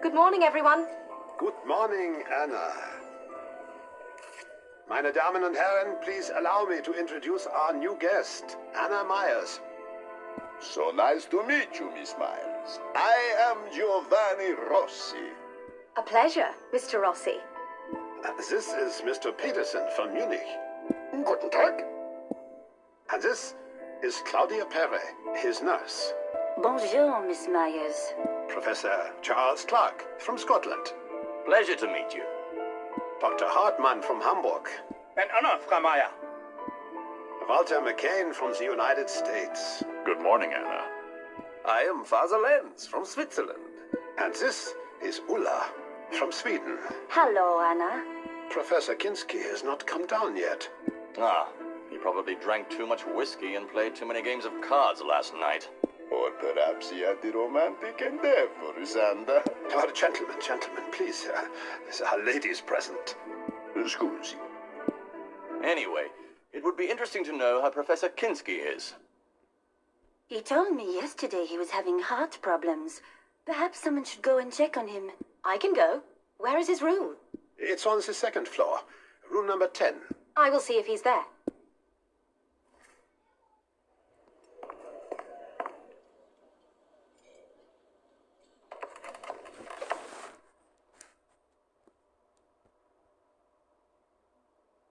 Good morning, everyone. Good morning, Anna. Meine Damen und Herren, please allow me to introduce our new guest, Anna Myers. So nice to meet you, Miss Miles. I am Giovanni Rossi. A pleasure, Mr. Rossi. This is Mr. Peterson from Munich. Guten Tag. And this is Claudia Perre, his nurse. Bonjour, Miss Myers. Professor Charles Clark from Scotland. Pleasure to meet you. Dr. Hartmann from Hamburg. And Anna, Frau Meyer. Walter McCain from the United States. Good morning, Anna. I am Father Lenz from Switzerland. And this is Ulla from Sweden. Hello, Anna. Professor Kinski has not come down yet. Ah, he probably drank too much whiskey and played too many games of cards last night. Or perhaps he had the romantic endeavor, Sanda. Oh, gentlemen, please. There are ladies present. Scusi. Anyway, it would be interesting to know how Professor Kinski is. He told me yesterday he was having heart problems. Perhaps someone should go and check on him. I can go. Where is his room? It's on the second floor, room number 10. I will see if he's there.